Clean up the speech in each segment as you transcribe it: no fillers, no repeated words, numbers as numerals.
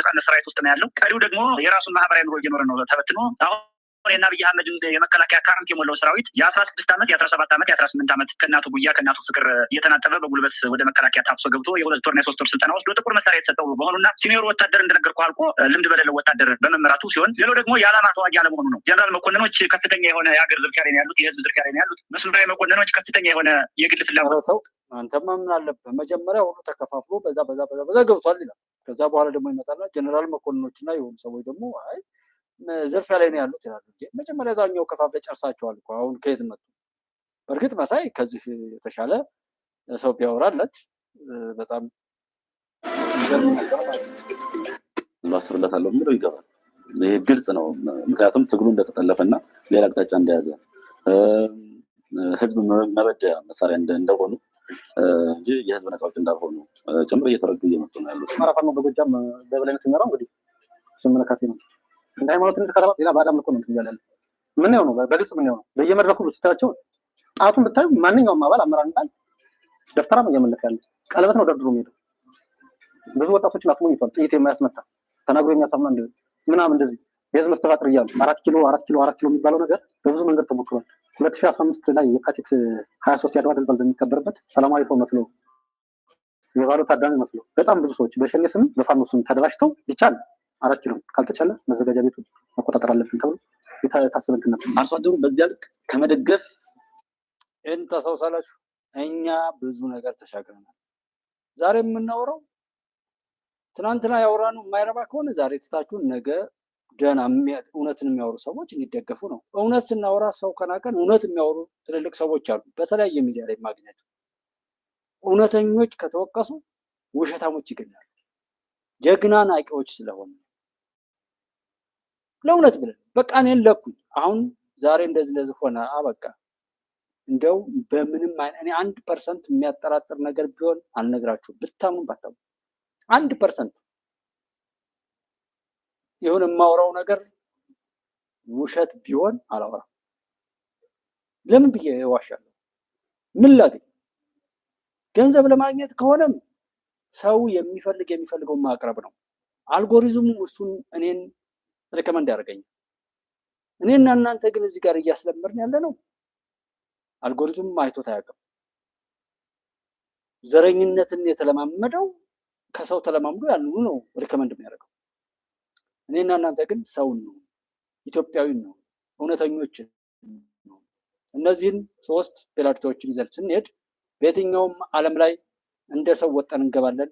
ነጻነት ሰራዊት ውስጥ ነው ያለው። ቀሪው ደግሞ የራሱን ማህበራዊ ኑሮ እየኖረ ነው ተበትኖ። አሁን እና አብይ አህመድ የመከላከያ ካምፕ የሞላው ሰራዊት የ16 ዓመት የ17 ዓመት የ18 ዓመት ከእናቱ ጉያ ከእናቱ ፍቅር እየተናጠበ በጉልበት ወደ መከላከያ ታፍሶ ገብቶ የ2 ወርና የ3 ወር ስልጠና ወስዶ ጥቁር መሳሪያ የተሰጠው በመሆኑና ሲኒየር ወታደር እንደነገርኩህ አልቆ ልምድ በሌለው ወታደር በመመራቱ ሲሆን፣ ሌላው ደግሞ የዓላማ ተዋጊ አለመሆኑ ነው። ጀነራል መኮንኖች ከፍተኛ የሆነ የሀገር ዝርፊያ ላይ ያሉት፣ የህዝብ ዝርፊያ ላይ ያሉት። መስመራዊ መኮንኖች ከፍተኛ የሆነ የግል ፍላጎት ሰው አንተማ ምን አለበት መጀመሪያ ሁሉ ተከፋፍሎ በዛ ገብቷል ይላል። ከዛ በኋላ ደግሞ ይመጣና ጀነራል መኮንኖችና የሆኑ ሰዎች ደግሞ አይ ዝርፊያ ላይ ነው ያሉት ይላሉ። መጀመሪያ ዛኛው ከፋፍለ ጨርሳቸዋል እኮ አሁን ከየት መጡ? በእርግጥ መሳይ ከዚህ የተሻለ ሰው ቢያወራለት በጣም ማስፈለታለሁ ምንድነው ይገባል። ይሄ ግልጽ ነው። ምክንያቱም ትግሉ እንደተጠለፈና ሌላ አቅጣጫ እንደያዘ ህዝብ መበደያ መሳሪያ እንደሆኑ እንጂ የህዝብ ነፃዎች እንዳልሆኑ ጭምር እየተረዱ እየመጡ ነው ያሉት። አማራ ፋኖ በጎጃም በበላይነት የሚመራው እንግዲህ ስምነካሴ ነው። እንደ ሃይማኖትን ከተቀረበ ሌላ ባዳም ልኮ ነው ትያለለ። ምን ነው በግልጽ ምን ነው በየመድረኩ ስታቸው ጣቱን ብታዩ ማንኛውም አባል አመራር እንዳል ደፍተራ ነው እየመለከ ያለ ቀለበት ነው ደርድሮ የሚሄደው። ብዙ ወጣቶችን አስሞኝቷል። ጥይት የማያስመታ ተናግሮ የሚያሳምና ምናምን እንደዚህ የህዝብ መስተፋቅር እያሉ 4 ኪሎ የሚባለው ነገር በብዙ መንገድ ተሞክሯል። 2015 ላይ የካቲት 23 ያድዋ ድል በሚከበርበት ሰላማዊ ሰው መስሎ የባሉ ታዳሚ መስሎ በጣም ብዙ ሰዎች በሸኔ ስም በፋኖ ስም ተደራጅተው ይቻል 4 ኪሎ ካልተቻለ መዘጋጃ ቤቱ መቆጣጠር አለብን ተብሎ የታሰበ እንትን ነበር። አርሶ አደሩ በዚያ ልክ ከመደገፍ እንተሰውሳላችሁ። እኛ ብዙ ነገር ተሻግረናል። ዛሬ የምናወራው ትናንትና ያወራነው የማይረባ ከሆነ ዛሬ ትታችሁን ነገ ደህና እውነትን የሚያወሩ ሰዎች እንዲደገፉ ነው። እውነት ስናወራ ሰው ከናቀን እውነት የሚያወሩ ትልልቅ ሰዎች አሉ፣ በተለያየ ሚዲያ ላይ የማግኛቸው። እውነተኞች ከተወቀሱ ውሸታሞች ይገኛሉ። ጀግና ናቂዎች ስለሆነ ለእውነት ብለን በቃ እኔን ለኩኝ። አሁን ዛሬ እንደዚህ ሆነ አበቃ። እንደው በምንም እኔ 1% የሚያጠራጥር ነገር ቢሆን አልነግራችሁም፣ ብታምኑ ባታምኑ 1% የሆነ የማወራው ነገር ውሸት ቢሆን አላወራም። ለምን ብዬ ዋሻለሁ? ምን ላገኝ? ገንዘብ ለማግኘት ከሆነም ሰው የሚፈልገውን ማቅረብ ነው። አልጎሪዝሙ እሱን እኔን ሪከመንድ ያደርገኛል። እኔና እናንተ ግን እዚህ ጋር እያስለመርን ያለ ነው። አልጎሪዝሙ አይቶት አያውቅም። ዘረኝነትን የተለማመደው ከሰው ተለማምዶ ያንኑ ነው ሪከመንድ የሚያደርገው። እኔና እናንተ ግን ሰውን ነው፣ ኢትዮጵያዊን ነው፣ እውነተኞችን ነው። እነዚህን 3 ፔላርቲዎችን ይዘን ስንሄድ በየትኛውም ዓለም ላይ እንደ ሰው ወጠን እንገባለን።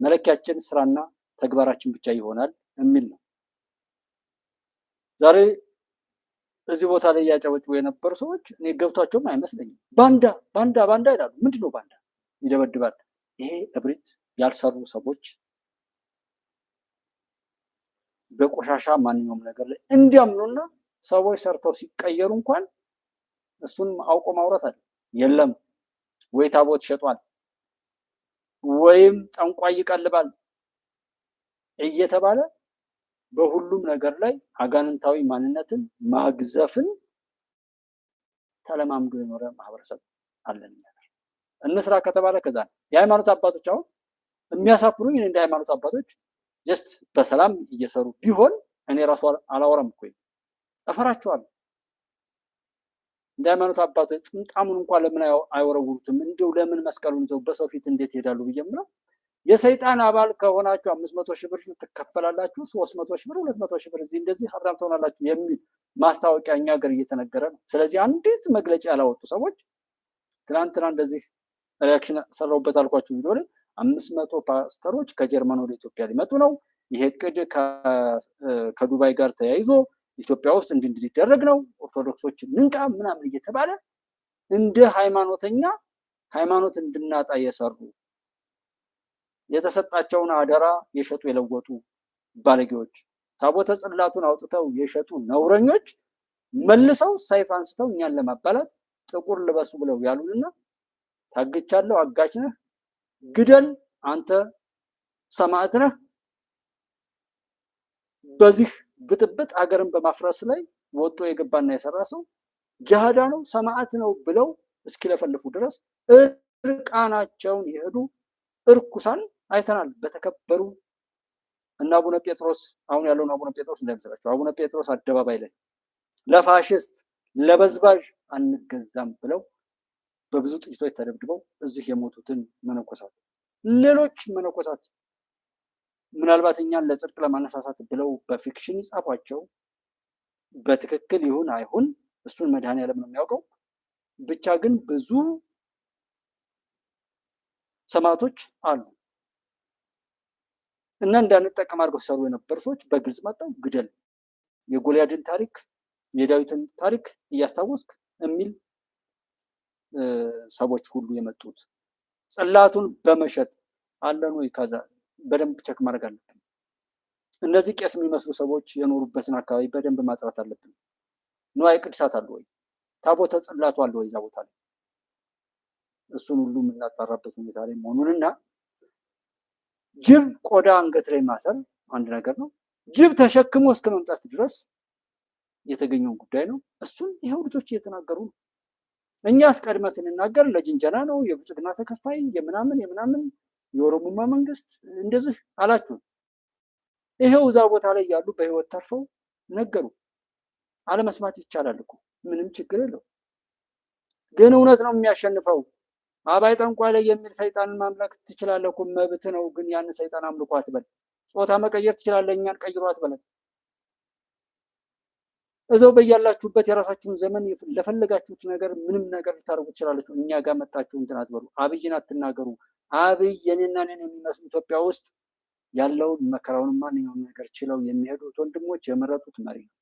መለኪያችን ስራና ተግባራችን ብቻ ይሆናል የሚል ነው። ዛሬ እዚህ ቦታ ላይ ያጨበጭቡ የነበሩ ሰዎች እኔ ገብቷቸውም አይመስለኝም። ባንዳ ይላሉ። ምንድነው ባንዳ? ይደበድባል። ይሄ እብሪት ያልሰሩ ሰዎች በቆሻሻ ማንኛውም ነገር ላይ እንዲያምኑና ሰዎች ሰርተው ሲቀየሩ እንኳን እሱን አውቆ ማውራት አለ። የለም ወይ ታቦት ሸጧል ወይም ጠንቋይ ይቀልባል እየተባለ በሁሉም ነገር ላይ አጋንንታዊ ማንነትን ማግዘፍን ተለማምዶ የኖረ ማህበረሰብ አለን። እንስራ ከተባለ ከዛ ነው። የሃይማኖት አባቶች አሁን የሚያሳፍሩኝ እንደ ሃይማኖት አባቶች ጀስት በሰላም እየሰሩ ቢሆን እኔ ራሱ አላወራም እኮ እፈራቸዋለሁ። እንደ ሃይማኖት አባቶች ጥምጣሙን እንኳን ለምን አይወረውሩትም? እንደው ለምን መስቀሉን ይዘው በሰው ፊት እንዴት ይሄዳሉ ብዬምና የሰይጣን አባል ከሆናችሁ 500 ሺህ ብር ትከፈላላችሁ፣ 300 ሺህ ብር፣ 200 ሺህ ብር እዚህ እንደዚህ ሀብታም ትሆናላችሁ የሚል ማስታወቂያ እኛ ሀገር እየተነገረ ነው። ስለዚህ አንዲት መግለጫ ያላወጡ ሰዎች ትናንትና እንደዚህ ሪያክሽን ሰራውበት አልኳችሁ ቪዲዮ ላይ 500 ፓስተሮች ከጀርመን ወደ ኢትዮጵያ ሊመጡ ነው። ይሄ እቅድ ከዱባይ ጋር ተያይዞ ኢትዮጵያ ውስጥ እንዲደረግ ነው። ኦርቶዶክሶች ንንቃ ምናምን እየተባለ እንደ ሃይማኖተኛ ሃይማኖት እንድናጣ የሰሩ የተሰጣቸውን አደራ የሸጡ የለወጡ ባለጌዎች፣ ታቦተ ጽላቱን አውጥተው የሸጡ ነውረኞች መልሰው ሰይፍ አንስተው እኛን ለማባላት ጥቁር ልበሱ ብለው ያሉንና ታግቻለሁ፣ አጋች ነህ፣ ግደል፣ አንተ ሰማዕት ነህ፣ በዚህ ብጥብጥ ሀገርን በማፍረስ ላይ ወጥቶ የገባና የሰራ ሰው ጃሃዳ ነው ሰማዕት ነው ብለው እስኪለፈልፉ ድረስ እርቃናቸውን የሄዱ እርኩሳን አይተናል። በተከበሩ እና አቡነ ጴጥሮስ አሁን ያለውን አቡነ ጴጥሮስ እንዳይመስላችሁ አቡነ ጴጥሮስ አደባባይ ላይ ለፋሽስት ለበዝባዥ አንገዛም ብለው በብዙ ጥይቶች ተደብድበው እዚህ የሞቱትን መነኮሳት ሌሎች መነኮሳት ምናልባት እኛን ለጽድቅ ለማነሳሳት ብለው በፊክሽን ይጻፏቸው በትክክል ይሁን አይሁን እሱን መድኃኔዓለም ነው የሚያውቀው። ብቻ ግን ብዙ ሰማዕቶች አሉ እና እንዳንጠቀም አድርገው ሰሩ የነበሩ ሰዎች በግልጽ መጣው ግደል የጎልያድን ታሪክ የዳዊትን ታሪክ እያስታወስክ የሚል ሰዎች ሁሉ የመጡት ጽላቱን በመሸጥ አለን ወይ ከዛ በደንብ ቸክ ማድረግ አለብን። እነዚህ ቄስ የሚመስሉ ሰዎች የኖሩበትን አካባቢ በደንብ ማጥራት አለብን። ንዋየ ቅድሳት አለ ወይ? ታቦተ ጽላቱ አለ ወይ እዛ ቦታ ላይ? እሱን ሁሉ የምናጣራበት ሁኔታ ላይ መሆኑንና ጅብ ቆዳ አንገት ላይ ማሰር አንድ ነገር ነው። ጅብ ተሸክሞ እስከ መምጣት ድረስ የተገኘው ጉዳይ ነው። እሱን ይሄው ልጆች እየተናገሩ ነው። እኛ አስቀድመ ስንናገር ለጅንጀና ነው የብልጽግና ተከፋይ የምናምን የኦሮሞማ መንግስት እንደዚህ አላችሁ። ይሄው እዛ ቦታ ላይ ያሉ በህይወት ተርፈው ነገሩ። አለመስማት ይቻላል እኮ ምንም ችግር የለው። ግን እውነት ነው የሚያሸንፈው። አባይ ጠንቋይ ላይ የሚል ሰይጣንን ማምለክ ትችላለህ እኮ መብት ነው። ግን ያን ሰይጣን አምልኮ አትበል። ጾታ መቀየር ትችላለህ፣ እኛን ቀይሮ አትበለን። እዛው በያላችሁበት የራሳችሁን ዘመን ለፈለጋችሁት ነገር ምንም ነገር ልታደርጉ ትችላላችሁ። እኛ ጋር መጣችሁ እንትን አትበሉ። አብይን አትናገሩ። አብይ የኔና እኔን የሚመስሉ ኢትዮጵያ ውስጥ ያለውን መከራውን ማንኛውም ነገር ችለው የሚሄዱት ወንድሞች የመረጡት መሪ ነው።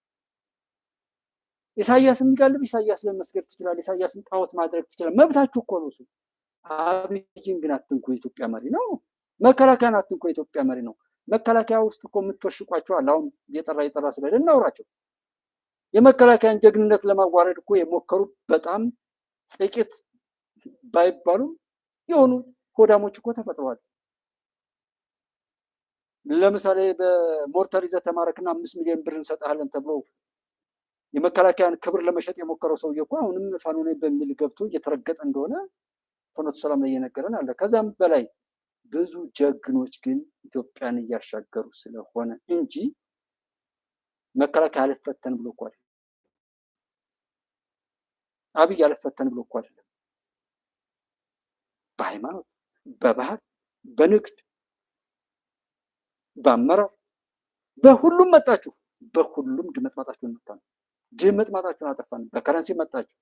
ኢሳያስን የሚጋልብ ኢሳያስ ላይ መስገድ ትችላለህ። ኢሳያስን ጣዖት ማድረግ ትችላለህ። መብታችሁ እኮ ነው እሱ። አብይን ግን አትንኩ፣ የኢትዮጵያ መሪ ነው። መከላከያን አትንኩ፣ የኢትዮጵያ መሪ ነው። መከላከያ ውስጥ እኮ የምትወሽቋቸዋል። አሁን የጠራ ስለሄደ እናውራቸው። የመከላከያን ጀግንነት ለማዋረድ እኮ የሞከሩ በጣም ጥቂት ባይባሉም የሆኑ ሆዳሞች እኮ ተፈጥረዋል። ለምሳሌ በሞርተር ይዘህ ተማረክና 5 ሚሊዮን ብር እንሰጥሃለን ተብሎ የመከላከያን ክብር ለመሸጥ የሞከረው ሰውዬ እኮ አሁንም ፋኖ ነኝ በሚል ገብቶ እየተረገጠ እንደሆነ ፍኖተ ሰላም ላይ እየነገረን አለ። ከዛም በላይ ብዙ ጀግኖች ግን ኢትዮጵያን እያሻገሩ ስለሆነ እንጂ መከላከያ አልፈተን ብሎ እኮ አይደለም። አብይ አልፈተን ብሎ እኮ አይደለም። በሃይማኖት፣ በባህል፣ በንግድ፣ በአመራር በሁሉም መጣችሁ። በሁሉም ድምጥማጣችሁን መጣን። ድምጥማጣችሁን አጠፋን። በከረንሲ መጣችሁ።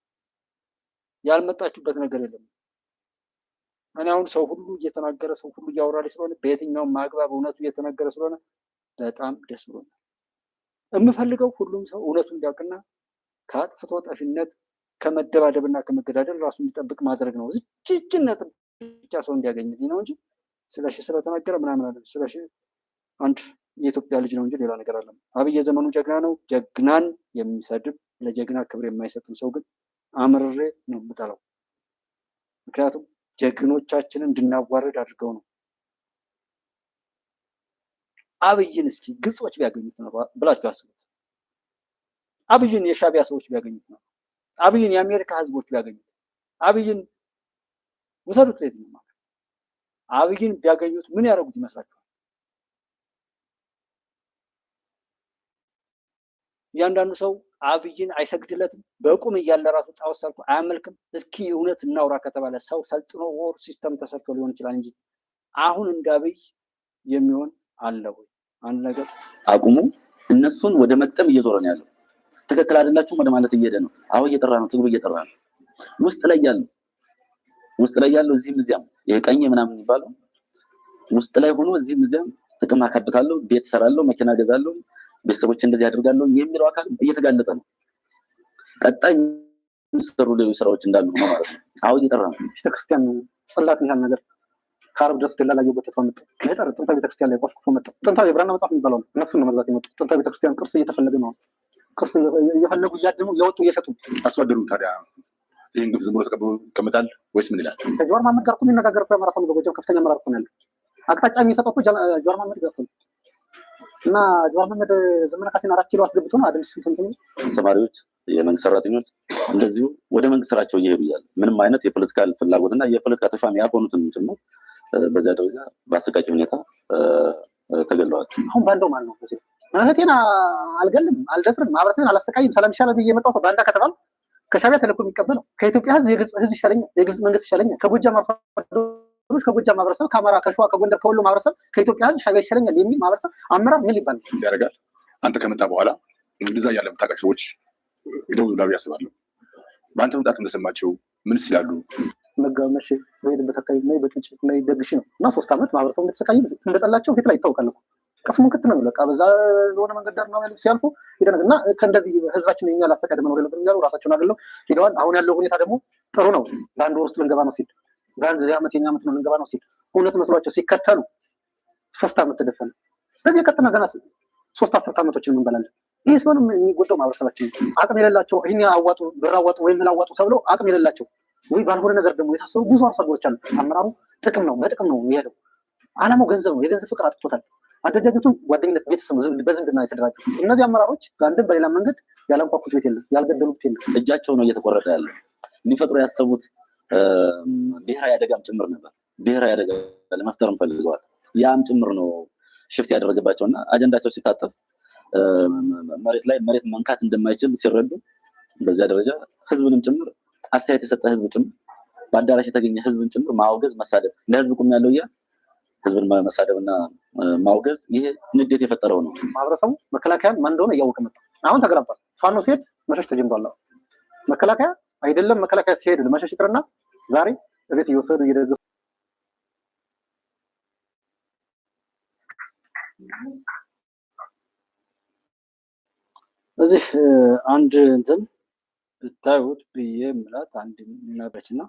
ያልመጣችሁበት ነገር የለም። እኔ አሁን ሰው ሁሉ እየተናገረ ሰው ሁሉ እያወራል ስለሆነ በየትኛውም ማግባብ እውነቱ እየተነገረ ስለሆነ በጣም ደስ ብሎኛል። የምፈልገው ሁሉም ሰው እውነቱን እንዲያውቅና ከአጥፍቶ ጠፊነት ከመደባደብና ከመገዳደል ራሱ እንዲጠብቅ ማድረግ ነው። እጅነት ብቻ ሰው እንዲያገኝልኝ ነው እንጂ ስለሺ ስለተናገረ ምናምን አለ። ስለሺ አንድ የኢትዮጵያ ልጅ ነው እንጂ ሌላ ነገር አለ። አብይ የዘመኑ ጀግና ነው። ጀግናን የሚሰድብ ለጀግና ክብር የማይሰጥን ሰው ግን አምርሬ ነው የምጠላው። ምክንያቱም ጀግኖቻችንን እንድናዋረድ አድርገው ነው። አብይን እስኪ ግብጾች ቢያገኙት ነው ብላችሁ አስቡት። አብይን የሻቢያ ሰዎች ቢያገኙት ነው። አብይን የአሜሪካ ህዝቦች ቢያገኙት፣ አብይን ውሰዱት ለየትኛው ማለት አብይን ቢያገኙት ምን ያደርጉት ይመስላችኋል? እያንዳንዱ ሰው አብይን አይሰግድለትም። በቁም እያለ ራሱ ጣዖት ሰርቶ አያመልክም። እስኪ እውነት እናውራ ከተባለ ሰው ሰልጥኖ ወር ሲስተም ተሰርቶ ሊሆን ይችላል እንጂ አሁን እንደ አብይ የሚሆን አለ ወይ? አንድ ነገር አቁሙ። እነሱን ወደ መጠም እየዞረ ነው ያለው። ትክክል አይደላችሁም ወደ ማለት እየሄደ ነው። አሁን እየጠራ ነው፣ ትግሉ እየጠራ ነው። ውስጥ ላይ ያለው እዚህም እዚያም የቀኝ ምናምን የሚባለው ውስጥ ላይ ሆኖ እዚህም እዚያም ጥቅም አካብታለሁ፣ ቤት እሰራለሁ፣ መኪና ገዛለሁ፣ ቤተሰቦች እንደዚህ አድርጋለሁ የሚለው አካል እየተጋለጠ ነው። ቀጣይ የሚሰሩ ሌሎች ስራዎች እንዳሉ ነው ማለት ነው። አሁን እየጠራ ነው። ቤተክርስቲያን ጽላት ያህል ነገር ከአረብ ድረስ ደላላ እየጎተተ መጣ። ገጠር ጥንታዊ ቤተክርስቲያን ላይ ቆስቁሶ መጣ። ጥንታዊ የብራና መጽሐፍ የሚባለው ነው። እነሱን ነው መግዛት የመጡት። ጥንታዊ ቤተክርስቲያን ቅርስ እየተፈለገ ነው። ቅርስ እየፈለጉ እያደሙ እያወጡ እየሸጡ አርሶ አደሩ ታዲያ ይህን ግብ ዝም ብሎ ተቀብሎ ይቀመጣል ወይስ ምን ይላል? ከጀዋር መሐመድ ጋር እኮ የሚነጋገር እኮ የአማራ ፋኖ በጎጃም ከፍተኛ አመራር እኮ ነው ያለው። አቅጣጫ የሚሰጠው እኮ ጀዋር መሐመድ ጋር ነው እና ጀዋር መሐመድ ዘመነ ካሴን 4 ኪሎ አስገብቶ ነው አይደል? ተማሪዎች፣ የመንግስት ሰራተኞች እንደዚሁ ወደ መንግስት ስራቸው እየሄዱ እያለ ምንም አይነት የፖለቲካል ፍላጎትና የፖለቲካ ተሿሚ ያልሆኑትን ጭምር በዚያ ደረጃ በአሰቃቂ ሁኔታ ተገለዋል። አሁን ባንዳው ማን ነው? እህቴን አልገልም አልደፍርም ማህበረሰብን አላሰቃይም ሰላም ይሻላል ብዬ የመጣው ባንዳ ከተባለ ከሻዕቢያ ተልእኮ የሚቀበለው ከኢትዮጵያ ህዝብ የግብጽ ህዝብ ይሻለኛል፣ የግብጽ መንግስት ይሻለኛል፣ ከጎጃም አርሶአደሮች ከጎጃም ማህበረሰብ፣ ከአማራ፣ ከሸዋ፣ ከጎንደር፣ ከወሎ ማህበረሰብ ከኢትዮጵያ ህዝብ ሻዕቢያ ይሻለኛል የሚል ማህበረሰብ አመራር ምን ሊባል ያደርጋል? አንተ ከመጣ በኋላ እንደዛ ያለ የምታውቃቸው ሰዎች ይደውላሉ ያስባሉ። በአንተ መምጣት እንደሰማቸው ምን ሲላሉ? መጋመሽ በሄድበት አካባቢ ላይ በጥንጭት ላይ ደግሽ ነው እና 3 ዓመት ማህበረሰቡ እንደተሰቃየ እንደጠላቸው ፊት ላይ ይታወቃል እኮ ቀስሙን ክት ነው በቃ በዛ የሆነ መንገድ ዳር ነው ያሉት ሲያልፉ ሄደን እና ከእንደዚህ ህዝባችን የኛ ላሰቃደ መኖር የለብንም እያሉ ራሳቸውን አገለው ሄደዋል። አሁን ያለው ሁኔታ ደግሞ ጥሩ ነው። በአንድ ወር ውስጥ ልንገባ ነው ሲል በአንድ ዓመት የኛ ዓመት ነው ልንገባ ነው ሲል እውነት መስሏቸው ሲከተሉ 3 ዓመት ተደፈነ። በዚህ የቀጥና ገና 3 10 ዓመቶችን እንበላለን። ይህ ሲሆን የሚጎዳው ማህበረሰባችን አቅም የሌላቸው ይህን አዋጡ ብር አዋጡ ወይም ምን አዋጡ ተብለው አቅም የሌላቸው ወይ ባልሆነ ነገር ደግሞ የታሰሩ ብዙ አርሶ አደሮች አሉ። አመራሩ ጥቅም ነው በጥቅም ነው የሚሄደው። አላማው ገንዘብ ነው። የገንዘብ ፍቅር አጥቶታል። አደረጃጀቱ ጓደኝነት፣ ቤተሰብ፣ በዝምድና የተደራጁ እነዚህ አመራሮች በአንድም በሌላ መንገድ ያላንኳኩት ቤት የለም፣ ያልገደሉት የለም። እጃቸው ነው እየተቆረጠ ያለው። ሊፈጥሩ ያሰቡት ብሔራዊ አደጋም ጭምር ነበር። ብሔራዊ አደጋ ለመፍጠርም ፈልገዋል። ያም ጭምር ነው ሽፍት ያደረገባቸውና አጀንዳቸው ሲታጠፍ መሬት መንካት እንደማይችል ሲረዱ በዚያ ደረጃ ህዝብንም ጭምር አስተያየት የሰጠ ህዝብ ጭምር በአዳራሽ የተገኘ ህዝብን ጭምር ማውገዝ፣ መሳደብ ለህዝብ ቁም ያለው ህዝብን መሳደብና ማውገዝ ይሄ ንዴት የፈጠረው ነው። ማህበረሰቡ መከላከያን ማን እንደሆነ እያወቀ መጣ። አሁን ተገላብጧል። ፋኖ ሲሄድ መሸሽ ተጀምሯል። መከላከያ አይደለም መከላከያ ሲሄድ መሸሽ ይቅርና ዛሬ እቤት እየወሰዱ እየደገፉ እዚህ አንድ እንትን ብታዩት ብዬ ምላት አንድ ምናበችና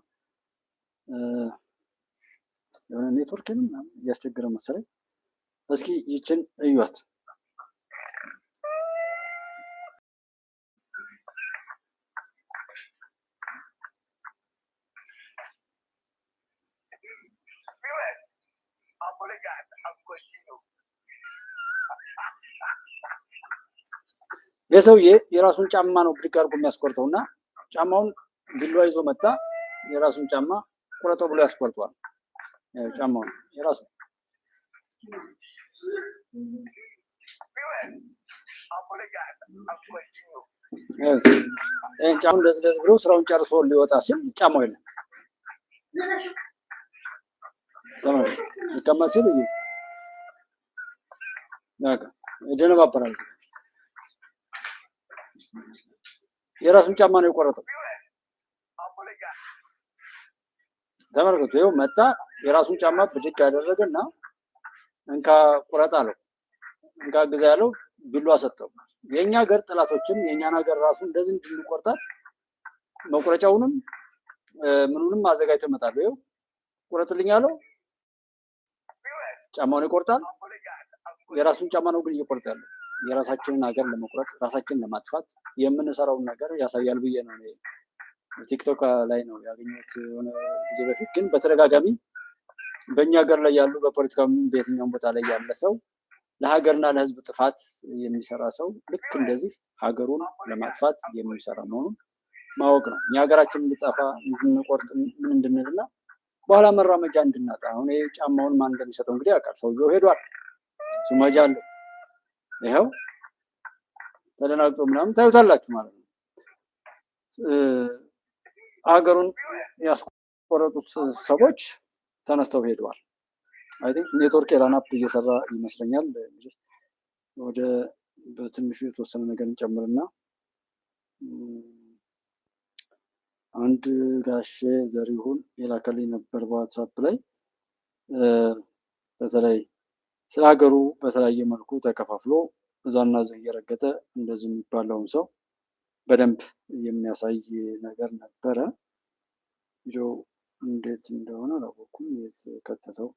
የሆነ ኔትወርክንም እያስቸገረ መሰለኝ። እስኪ ይችን እዩት። የሰውዬ የራሱን ጫማ ነው ብድግ አድርጎ የሚያስቆርጠውና ጫማውን ቢላዋ ይዞ መጣ። የራሱን ጫማ ቁረጠው ብሎ ያስቆርጠዋል። ጫማውን የራሱ ጫማውን ደስ ብሎ ስራውን ጨርሶ ሊወጣ ሲል ጫማው የለም። ተመልከቱ ሊቀመጥ ሲል ይደነባበራል። የራሱን ጫማ ነው የቆረጠው። ተመልከቱ ይኸው መጣ። የራሱን ጫማ ብድግ ያደረገና እንካ ቁረጥ አለው። እንካ ግዛ ያለው ቢላዋ ሰጠው። የኛ ሀገር ጥላቶችም የኛን ሀገር ራሱ እንደዚህ እንድንቆርጣት መቁረጫውንም ምኑንም አዘጋጅተው ይመጣሉ። ይኸው ቁረጥልኝ አለው። ጫማውን ይቆርጣል። የራሱን ጫማ ነው ግን እየቆረጠ ያለው። የራሳችንን ሀገር ለመቁረጥ ራሳችንን ለማጥፋት የምንሰራውን ነገር ያሳያል ብዬ ነው። ቲክቶክ ላይ ነው ያገኘሁት የሆነ ጊዜ በፊት። ግን በተደጋጋሚ በእኛ ሀገር ላይ ያሉ በፖለቲካም በየትኛውም ቦታ ላይ ያለ ሰው ለሀገርና ለሕዝብ ጥፋት የሚሰራ ሰው ልክ እንደዚህ ሀገሩን ለማጥፋት የሚሰራ መሆኑን ማወቅ ነው። እኛ ሀገራችን እንድጠፋ እንድንቆርጥ ምን እንድንልና በኋላ መራመጃ እንድናጣ። አሁን ይሄ ጫማውን ማን እንደሚሰጠው እንግዲህ ያውቃል። ሰውየው ሄዷል። ሱመጃ አለው። ይኸው ተደናግጦ ምናምን ታዩታላችሁ ማለት ነው። ሀገሩን ያስቆረጡት ሰዎች ተነስተው ሄደዋል። አይ ቲንክ ኔትወርክ የራናፕ እየሰራ ይመስለኛል። ወደ በትንሹ የተወሰነ ነገር እንጨምርና አንድ ጋሼ ዘሪሁን የላከልኝ ነበር በዋትሳፕ ላይ በተለይ ስለ ሀገሩ በተለያየ መልኩ ተከፋፍሎ እዛና እዚህ እየረገጠ እንደዚህ የሚባለውን ሰው በደንብ የሚያሳይ ነገር ነበረ። ቪዲዮ እንዴት እንደሆነ አላወኩም። የተከተተው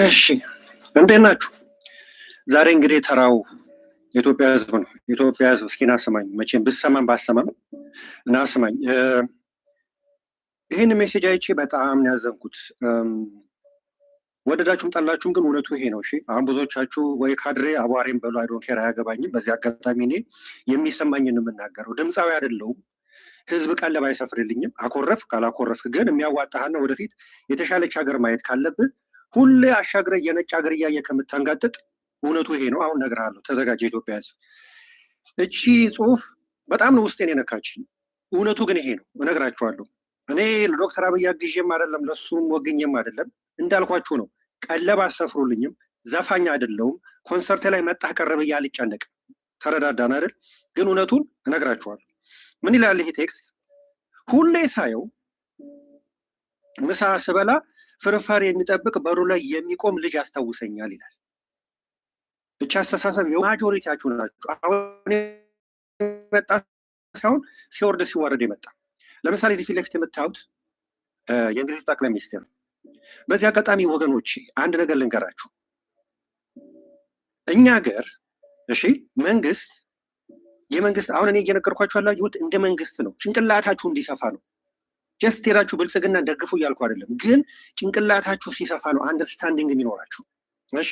እሺ፣ እንዴት ናችሁ? ዛሬ እንግዲህ ተራው የኢትዮጵያ ሕዝብ ነው። የኢትዮጵያ ሕዝብ እስኪ ናስማኝ፣ መቼም ብሰማም ባሰማም ናስማኝ። ይህን ሜሴጅ አይቼ በጣም ያዘንኩት። ወደዳችሁም ጠላችሁም ግን እውነቱ ይሄ ነው። እሺ አሁን ብዙዎቻችሁ ወይ ካድሬ አቧሬም በሉ አይዶን ኬር አያገባኝም። በዚህ አጋጣሚ እኔ የሚሰማኝን የምናገረው ድምፃዊ አይደለሁም፣ ህዝብ ቀለብ አይሰፍርልኝም። አኮረፍ ካላኮረፍክ ግን የሚያዋጣህና ወደፊት የተሻለች ሀገር ማየት ካለብህ ሁሌ አሻግረ የነጭ ሀገር እያየ ከምታንጋጥጥ እውነቱ ይሄ ነው። አሁን እነግርሃለሁ። ተዘጋጀ የኢትዮጵያ ህዝብ። እቺ ጽሁፍ በጣም ነው ውስጤን የነካችኝ። እውነቱ ግን ይሄ ነው። እነግራችኋለሁ። እኔ ለዶክተር አብይ አግዤም አይደለም ለሱም ወግኜም አይደለም። እንዳልኳችሁ ነው። ቀለብ አሰፍሩልኝም። ዘፋኝ አይደለሁም። ኮንሰርት ላይ መጣህ ቀረብ እያልጨነቅ ተረዳዳን አይደል? ግን እውነቱን እነግራችኋለሁ። ምን ይላል ይሄ ቴክስት? ሁሌ ሳየው ምሳ ስበላ ፍርፋሪ የሚጠብቅ በሩ ላይ የሚቆም ልጅ ያስታውሰኛል ይላል። ብቻ አስተሳሰብ የማጆሪቲያችሁ ናችሁ። አሁን የመጣ ሳይሆን ሲወርድ ሲዋረድ የመጣ ለምሳሌ እዚህ ፊት ለፊት የምታዩት የእንግሊዝ ጠቅላይ ሚኒስትር። በዚህ አጋጣሚ ወገኖች አንድ ነገር ልንገራችሁ። እኛ ሀገር እሺ የመንግስት አሁን እኔ እየነገርኳችሁ ያላችሁት እንደ መንግስት ነው። ጭንቅላታችሁ እንዲሰፋ ነው። ጀስት ሄዳችሁ ብልጽግና ደግፉ እያልኩ አይደለም፣ ግን ጭንቅላታችሁ ሲሰፋ ነው አንደርስታንዲንግ የሚኖራችሁ። እሺ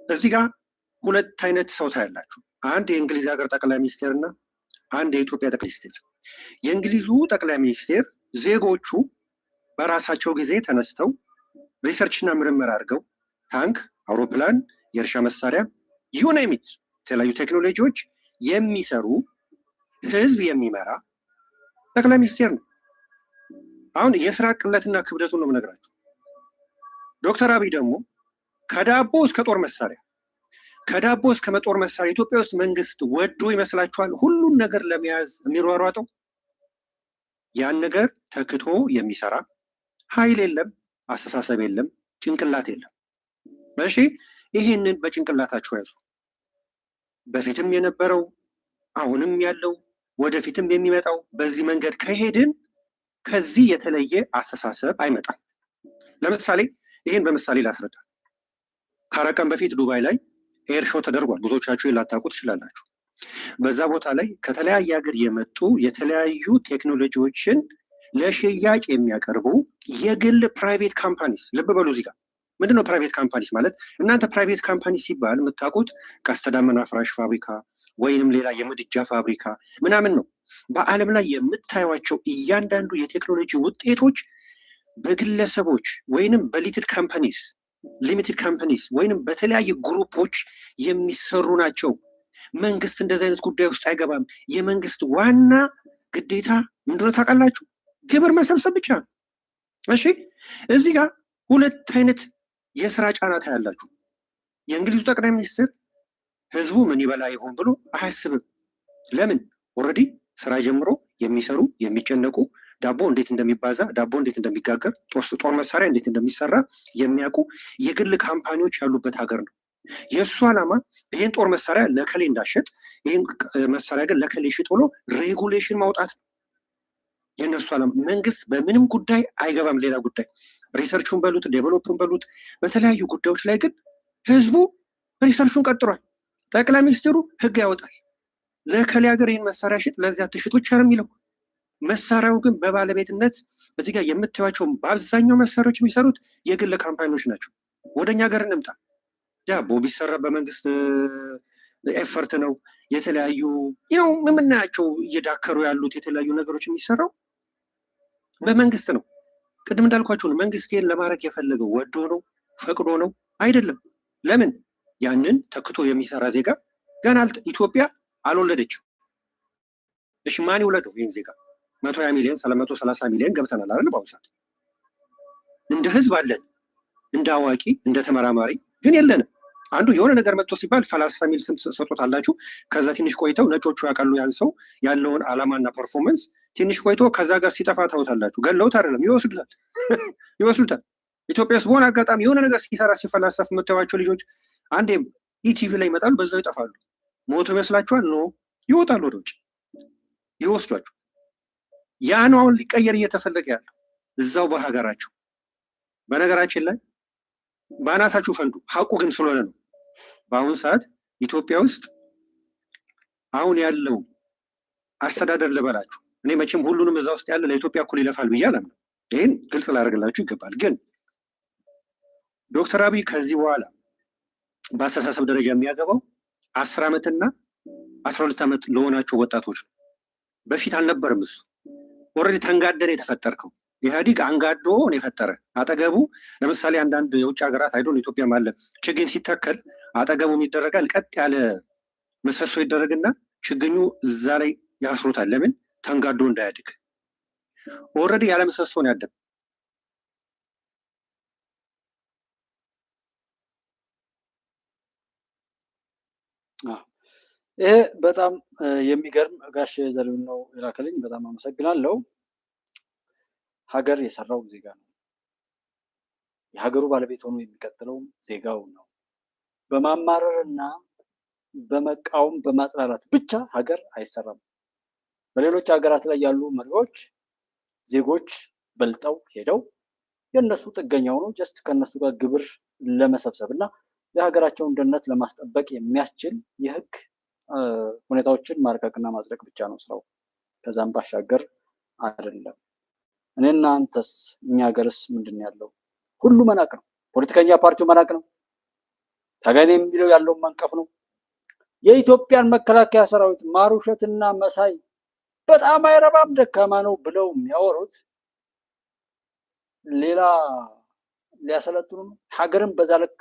እዚህ ጋር ሁለት አይነት ሰው ታያላችሁ። አንድ የእንግሊዝ ሀገር ጠቅላይ ሚኒስቴር እና አንድ የኢትዮጵያ ጠቅላይ ሚኒስቴር። የእንግሊዙ ጠቅላይ ሚኒስቴር ዜጎቹ በራሳቸው ጊዜ ተነስተው ሪሰርችና ምርምር አድርገው ታንክ፣ አውሮፕላን፣ የእርሻ መሳሪያ ዩናይሚት የተለያዩ ቴክኖሎጂዎች የሚሰሩ ህዝብ የሚመራ ጠቅላይ ሚኒስቴር ነው። አሁን የስራ ቅለትና ክብደቱን ነው የምነግራችሁ። ዶክተር አብይ ደግሞ ከዳቦ እስከ ጦር መሳሪያ ከዳቦ እስከ ጦር መሳሪያ ኢትዮጵያ ውስጥ መንግስት ወዶ ይመስላችኋል ሁሉን ነገር ለመያዝ የሚሯሯጠው? ያን ነገር ተክቶ የሚሰራ ኃይል የለም፣ አስተሳሰብ የለም፣ ጭንቅላት የለም። እሺ ይሄንን በጭንቅላታችሁ ያዙ። በፊትም የነበረው አሁንም ያለው ወደፊትም የሚመጣው በዚህ መንገድ ከሄድን ከዚህ የተለየ አስተሳሰብ አይመጣም። ለምሳሌ ይህን በምሳሌ ላስረዳ። ከአራት ቀን በፊት ዱባይ ላይ ኤር ሾው ተደርጓል። ብዙዎቻችሁ ላታውቁ ትችላላችሁ። በዛ ቦታ ላይ ከተለያየ ሀገር የመጡ የተለያዩ ቴክኖሎጂዎችን ለሽያጭ የሚያቀርቡ የግል ፕራይቬት ካምፓኒስ፣ ልብ በሉ እዚህ ጋር ምንድነው ፕራይቬት ካምፓኒስ ማለት? እናንተ ፕራይቬት ካምፓኒ ሲባል የምታውቁት ቀስተ ደመና ፍራሽ ፋብሪካ ወይንም ሌላ የምድጃ ፋብሪካ ምናምን ነው። በዓለም ላይ የምታዩቸው እያንዳንዱ የቴክኖሎጂ ውጤቶች በግለሰቦች ወይንም በሊትድ ካምፓኒስ፣ ሊሚትድ ካምፓኒስ ወይንም በተለያየ ግሩፖች የሚሰሩ ናቸው። መንግስት እንደዚህ አይነት ጉዳይ ውስጥ አይገባም። የመንግስት ዋና ግዴታ ምንድነው ታውቃላችሁ? ግብር መሰብሰብ ብቻ ነው። እሺ እዚህ ጋር ሁለት አይነት የስራ ጫና ታያላችሁ። የእንግሊዙ ጠቅላይ ሚኒስትር ህዝቡ ምን ይበላ ይሆን ብሎ አያስብም። ለምን? ኦልሬዲ ስራ ጀምሮ የሚሰሩ የሚጨነቁ፣ ዳቦ እንዴት እንደሚባዛ፣ ዳቦ እንዴት እንደሚጋገር፣ ጦር መሳሪያ እንዴት እንደሚሰራ የሚያውቁ የግል ካምፓኒዎች ያሉበት ሀገር ነው። የእሱ ዓላማ ይህን ጦር መሳሪያ ለከሌ እንዳሸጥ፣ ይህን መሳሪያ ግን ለከሌ ሽጥ ብሎ ሬጉሌሽን ማውጣት ነው የእነሱ ዓላማ። መንግስት በምንም ጉዳይ አይገባም። ሌላ ጉዳይ ሪሰርቹን በሉት ዴቨሎፕን በሉት በተለያዩ ጉዳዮች ላይ ግን ህዝቡ ሪሰርቹን ቀጥሯል። ጠቅላይ ሚኒስትሩ ህግ ያወጣል። ለከሌ ሀገር ይህን መሳሪያ ሽጥ፣ ለዚያ ትሽጥ ብቻ ነው የሚለው። መሳሪያው ግን በባለቤትነት እዚህ ጋር የምታዩቸው በአብዛኛው መሳሪያዎች የሚሰሩት የግል ካምፓኒዎች ናቸው። ወደኛ ሀገር እንምጣ። ዳቦ ቢሰራ በመንግስት ኤፈርት ነው። የተለያዩ የምናያቸው እየዳከሩ ያሉት የተለያዩ ነገሮች የሚሰራው በመንግስት ነው። ቅድም እንዳልኳቸው ነው። መንግስት ይህን ለማድረግ የፈለገው ወዶ ነው ፈቅዶ ነው አይደለም። ለምን? ያንን ተክቶ የሚሰራ ዜጋ ገና ኢትዮጵያ አልወለደችም። እሺ ማን ይውለደው ይህን ዜጋ? 120 ሚሊዮን 130 ሚሊዮን ገብተናል አይደል? በአሁኑ ሰዓት እንደ ህዝብ አለን፣ እንደ አዋቂ እንደ ተመራማሪ ግን የለንም። አንዱ የሆነ ነገር መጥቶ ሲባል ፈላስፋ የሚል ስም ሰጡታላችሁ። ከዛ ትንሽ ቆይተው ነጮቹ ያውቃሉ ያን ሰው ያለውን አላማና ፐርፎርመንስ። ትንሽ ቆይቶ ከዛ ጋር ሲጠፋ ታውታላችሁ። ገለውት አይደለም ይወስዱታል። ኢትዮጵያ ውስጥ በሆነ አጋጣሚ የሆነ ነገር ሲሰራ ሲፈላሰፍ የምታዩዋቸው ልጆች አንዴ ኢቲቪ ላይ ይመጣሉ፣ በዛው ይጠፋሉ። ሞቶ ይመስላችኋል? ኖ ይወጣሉ፣ ወደ ውጭ ይወስዷቸው። ያ ነው አሁን ሊቀየር እየተፈለገ ያለው እዛው በሀገራቸው። በነገራችን ላይ በአናታችሁ ፈንዱ። ሀቁ ግን ስለሆነ ነው። በአሁኑ ሰዓት ኢትዮጵያ ውስጥ አሁን ያለው አስተዳደር ልበላችሁ፣ እኔ መቼም ሁሉንም እዛ ውስጥ ያለ ለኢትዮጵያ እኩል ይለፋል ብዬ አላምንም። ይህን ግልጽ ላደርግላችሁ ይገባል። ግን ዶክተር አብይ ከዚህ በኋላ በአስተሳሰብ ደረጃ የሚያገባው 10 ዓመትና 12 ዓመት ለሆናቸው ወጣቶች ነው። በፊት አልነበረም እሱ። ኦልሬዲ ተንጋደን የተፈጠርከው ኢህአዲግ አንጋዶ ነው የፈጠረ። አጠገቡ ለምሳሌ አንዳንድ የውጭ ሀገራት አይዶን ኢትዮጵያ ማለት ችግኝ ሲተከል አጠገቡ ይደረጋል፣ ቀጥ ያለ ምሰሶ ይደረግና ችግኙ እዛ ላይ ያስሩታል። ለምን? ተንጋዶ እንዳያድግ። ኦልሬዲ ያለ ምሰሶ ነው ያደገው። ይሄ በጣም የሚገርም ጋሽ ዘሪሁን ነው የላከልኝ። በጣም አመሰግናለሁ። ሀገር የሰራው ዜጋ ነው። የሀገሩ ባለቤት ሆኖ የሚቀጥለው ዜጋው ነው። በማማረርና በመቃወም በማጥላላት ብቻ ሀገር አይሰራም። በሌሎች ሀገራት ላይ ያሉ መሪዎች ዜጎች በልጠው ሄደው የእነሱ ጥገኛ ሆኖ ጀስት ከእነሱ ጋር ግብር ለመሰብሰብ እና የሀገራቸውን ደህንነት ለማስጠበቅ የሚያስችል የህግ ሁኔታዎችን ማርቀቅና ማጽደቅ ብቻ ነው ስራው። ከዛም ባሻገር አይደለም። እኔና አንተስ እኛ ሀገርስ ምንድን ነው ያለው? ሁሉ መናቅ ነው። ፖለቲከኛ ፓርቲው መናቅ ነው። ተገኔ የሚለው ያለውን መንቀፍ ነው። የኢትዮጵያን መከላከያ ሰራዊት ማሩሸትና መሳይ በጣም አይረባም ደካማ ነው ብለው የሚያወሩት ሌላ ሊያሰለጥኑ ነው። ሀገርን በዛ ልክ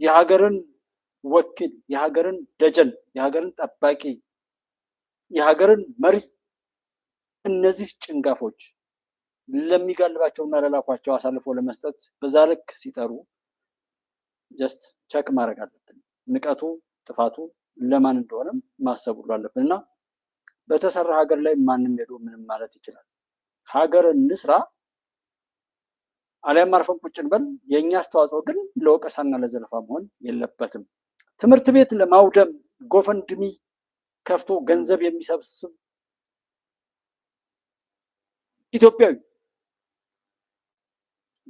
የሀገርን ወኪል፣ የሀገርን ደጀን፣ የሀገርን ጠባቂ፣ የሀገርን መሪ እነዚህ ጭንጋፎች ለሚጋልባቸውና ለላኳቸው አሳልፎ ለመስጠት በዛ ልክ ሲጠሩ ጀስት ቸክ ማድረግ አለብን። ንቀቱ ጥፋቱ ለማን እንደሆነ ማሰብ ሁሉ አለብን እና በተሰራ ሀገር ላይ ማንም ሄዶ ምንም ማለት ይችላል። ሀገር እንስራ አሊያም አርፈን ቁጭ እንበል። የእኛ አስተዋጽኦ ግን ለወቀሳና ለዘለፋ መሆን የለበትም። ትምህርት ቤት ለማውደም ጎፈንድሚ ከፍቶ ገንዘብ የሚሰብስብ ኢትዮጵያዊ፣